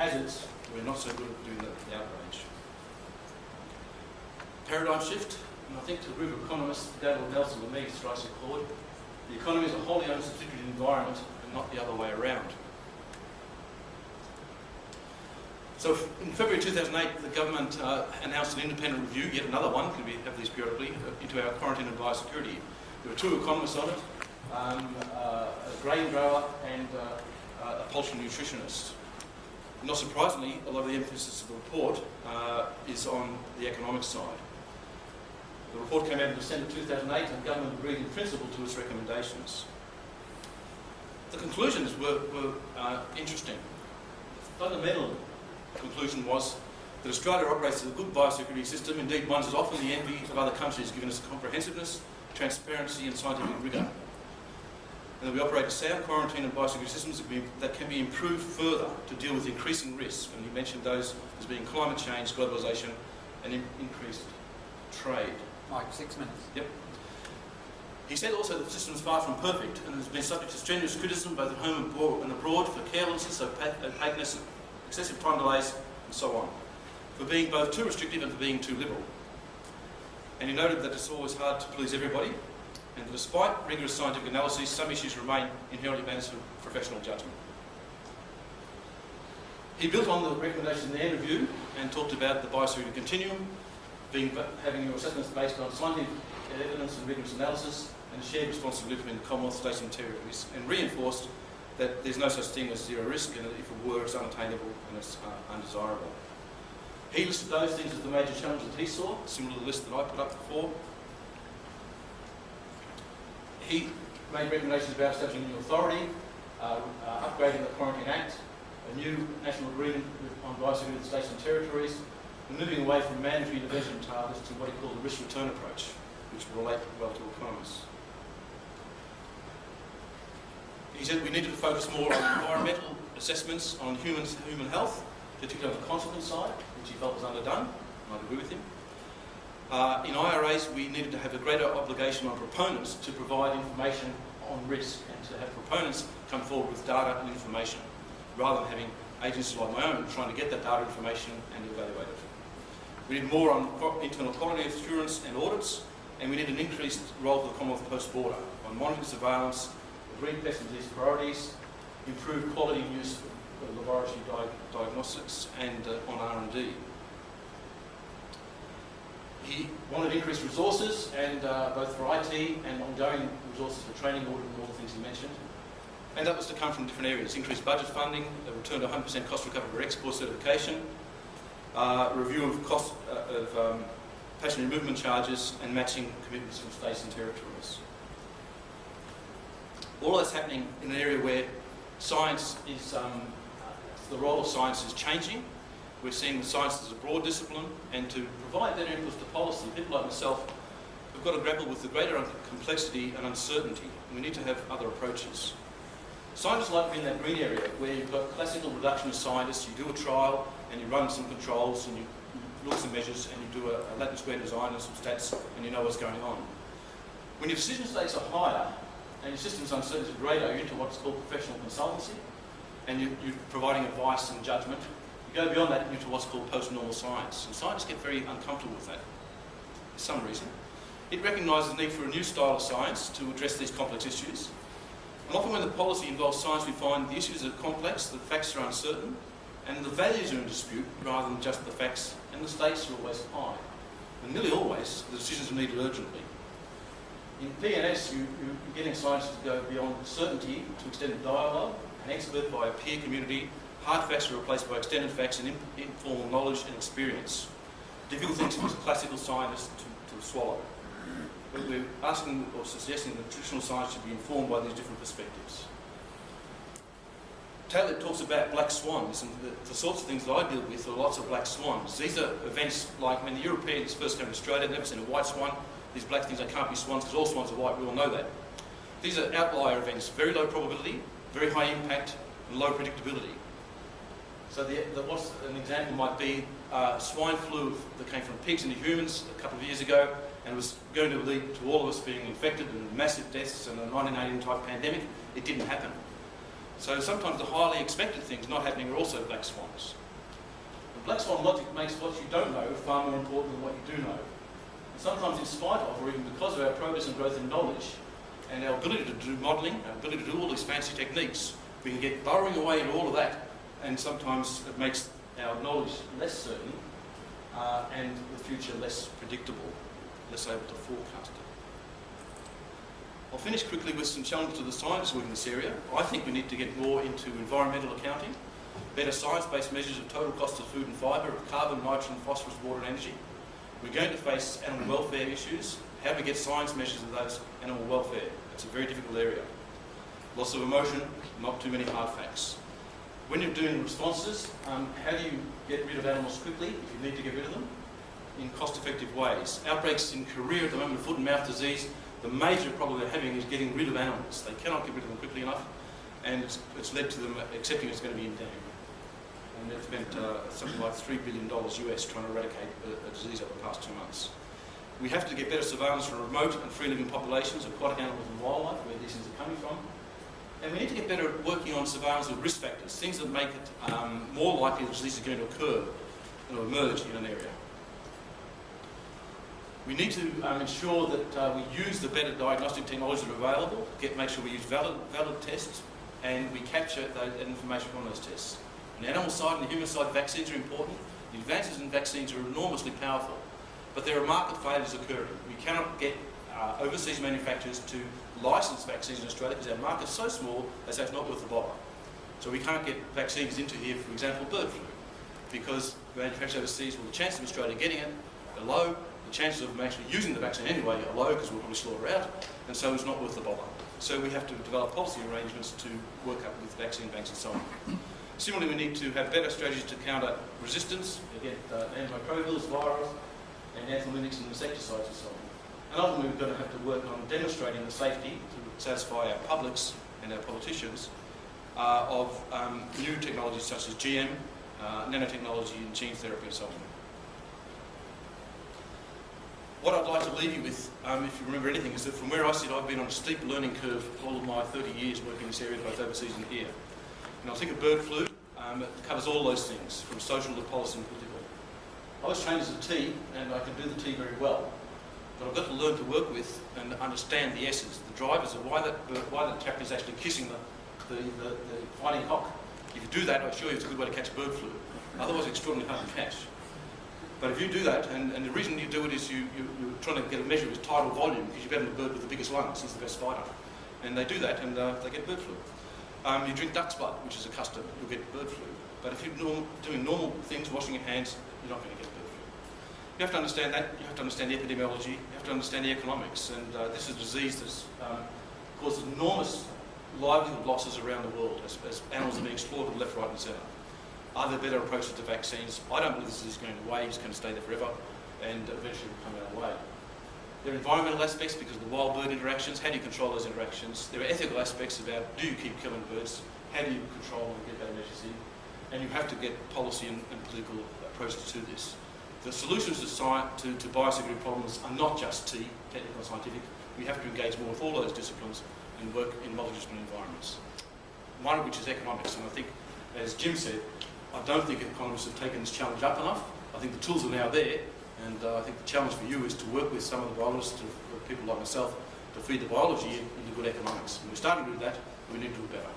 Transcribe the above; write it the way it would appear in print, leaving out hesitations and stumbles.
hazards, we're not so good at doing the outrage. Paradigm shift, and I think to a group of economists, Daniel Nelson and me strikes a chord. The economy is a wholly owned substituted environment and not the other way around. So in February 2008, the government announced an independent review, yet another one, because we have these periodically, into our quarantine and biosecurity. There were two economists on it, a grain grower and a poultry nutritionist. Not surprisingly, a lot of the emphasis of the report is on the economic side. The report came out in December 2008 and the government agreed in principle to its recommendations. The conclusions were interesting. The fundamental conclusion was that Australia operates a good biosecurity system, indeed one is often the envy of other countries given its comprehensiveness, transparency and scientific rigour. And that we operate sound quarantine and biosecurity systems that can be improved further to deal with increasing risks, and he mentioned those as being climate change, globalisation and increased trade. Mike, 6 minutes. Yep. He said also that the system is far from perfect and has been subject to strenuous criticism both at home and abroad for carelessness, opaqueness, excessive time delays and so on, for being both too restrictive and for being too liberal. And he noted that it's always hard to please everybody and that despite rigorous scientific analysis, some issues remain inherently matters for professional judgment. He built on the recommendations in the end review and talked about the biosecurity continuum, having your assessments based on scientific evidence and rigorous analysis and shared responsibility between the Commonwealth, states and territories, and reinforced that there's no such thing as zero risk, and that if it were, it's unattainable and it's undesirable. He listed those things as the major challenges that he saw, similar to the list that I put up before. He made recommendations about establishing a new authority, upgrading the Quarantine Act, a new national agreement on biosecurity with states and territories, and moving away from mandatory intervention targets to what he called the risk-return approach, which will relate well to economists. He said we needed to focus more on environmental assessments on human health, particularly on the consequence side, which he felt was underdone, and I'd agree with him. In IRAs, we needed to have a greater obligation on proponents to provide information on risk and to have proponents come forward with data and information, rather than having agencies like my own trying to get that data information and evaluate it. We need more on internal quality assurance and audits, and we need an increased role for the Commonwealth post-border on monitoring surveillance, agreed pest and disease priorities, improved quality use of laboratory diagnostics, and on R&D. He wanted increased resources, and both for IT and ongoing resources for training, audit and all the things he mentioned. And that was to come from different areas: increased budget funding, a return to 100% cost recovery for export certification, review of cost of passenger movement charges, and matching commitments from states and territories. All of that's happening in an area where science is, the role of science is changing. We're seeing science as a broad discipline, and to provide that input to policy, people like myself have got to grapple with the greater complexity and uncertainty. We need to have other approaches. Scientists like to be in that green area where you've got classical reductionist scientists, you do a trial and you run some controls and you look at some measures and you do a Latin square design and some stats and you know what's going on. When your decision stakes are higher and your system's uncertainty is greater, you're into what's called professional consultancy, and you're providing advice and judgment. You go beyond that into what's called post-normal science, and scientists get very uncomfortable with that for some reason. It recognises the need for a new style of science to address these complex issues. And often when the policy involves science, we find the issues are complex, the facts are uncertain, and the values are in dispute rather than just the facts, and the stakes are always high. And nearly always, the decisions are needed urgently. In P&S, you're getting science to go beyond certainty to extended dialogue, an expert by a peer community. Hard facts are replaced by extended facts and informal knowledge and experience. Difficult things for classical scientists to swallow. But we're asking or suggesting that traditional science should be informed by these different perspectives. Taylor talks about black swans, and the sorts of things that I deal with are lots of black swans. These are events like when the Europeans first came to Australia, they've never seen a white swan. These black things, they can't be swans because all swans are white, we all know that. These are outlier events, very low probability, very high impact, and low predictability. So what's an example might be swine flu that came from pigs into humans a couple of years ago and was going to lead to all of us being infected and massive deaths and a 1918 type pandemic. It didn't happen. So sometimes the highly expected things not happening are also black swans. The black swan logic makes what you don't know far more important than what you do know. And sometimes in spite of, or even because of our progress and growth in knowledge, and our ability to do modelling, our ability to do all these fancy techniques, we can get burrowing away into all of that, and sometimes it makes our knowledge less certain and the future less predictable, less able to forecast it. I'll finish quickly with some challenges to the scientists working in this area. I think we need to get more into environmental accounting, better science-based measures of total cost of food and fibre, of carbon, nitrogen, phosphorus, water and energy. We're going to face animal welfare issues. How do we get science measures of those animal welfare? It's a very difficult area. Loss of emotion, not too many hard facts. When you're doing responses, how do you get rid of animals quickly, if you need to get rid of them, in cost-effective ways? Outbreaks in Korea at the moment of foot and mouth disease, the major problem they're having is getting rid of animals. They cannot get rid of them quickly enough, and it's led to them accepting it's going to be endemic. And they've spent something like $3 billion US trying to eradicate a disease over the past 2 months. We have to get better surveillance for remote and free-living populations, aquatic animals and wildlife, where these things are coming from. And we need to get better at working on surveillance of risk factors, things that make it more likely that disease is going to occur and emerge in an area. We need to ensure that we use the better diagnostic technologies that are available, make sure we use valid tests, and we capture that information from those tests. On the animal side and the human side, vaccines are important. The advances in vaccines are enormously powerful, but there are market failures occurring. We cannot get overseas manufacturers to license vaccines in Australia because our market's so small that it's not worth the bother. So we can't get vaccines into here, for example, bird flu, because manufacturers overseas, well, the chances of Australia getting it are low, the chances of them actually using the vaccine anyway are low because we'll probably slaughter out, and so it's not worth the bother. So we have to develop policy arrangements to work up with vaccine banks and so on. Similarly, we need to have better strategies to counter resistance against antimicrobials, virus, and anthelmintics and insecticides and so on. And ultimately, we're going to have to work on demonstrating the safety to satisfy our publics and our politicians of new technologies such as GM, nanotechnology and gene therapy and so on. What I'd like to leave you with, if you remember anything, is that from where I sit, I've been on a steep learning curve all of my 30 years working in this area, both overseas and here. And I think of bird flu, it covers all those things, from social to policy and political. I was trained as a T, and I can do the T very well. But I've got to learn to work with and understand the S's, the drivers of why that chap is actually kissing the fighting cock. If you do that, I assure you it's a good way to catch bird flu. Otherwise, it's extraordinarily hard to catch. But if you do that, and the reason you do it is you're trying to get a measure of his tidal volume, because you've got the bird with the biggest lungs, he's the best fighter. And they do that, and they get bird flu. You drink duck's blood, which is a custom, you'll get bird flu. But if you're doing normal things, washing your hands, you're not going to get bird flu. You have to understand that, you have to understand the epidemiology, you have to understand the economics, and this is a disease that's causes enormous livelihood losses around the world as animals are being slaughtered left, right and centre. Are there better approaches to vaccines? I don't believe this is going away, it's going to stay there forever, and eventually will come our way. There are environmental aspects because of the wild bird interactions. How do you control those interactions? There are ethical aspects about do you keep killing birds? How do you control and get better measures in? And you have to get policy and political approaches to this. The solutions to biosecurity problems are not just T, technical and scientific. We have to engage more with all those disciplines and work in multidisciplinary environments. One of which is economics, and I think, as Jim said, I don't think economists have taken this challenge up enough. I think the tools are now there, and I think the challenge for you is to work with some of the biologists, people like myself, to feed the biology into good economics. And we're starting to do that, but we need to do it better.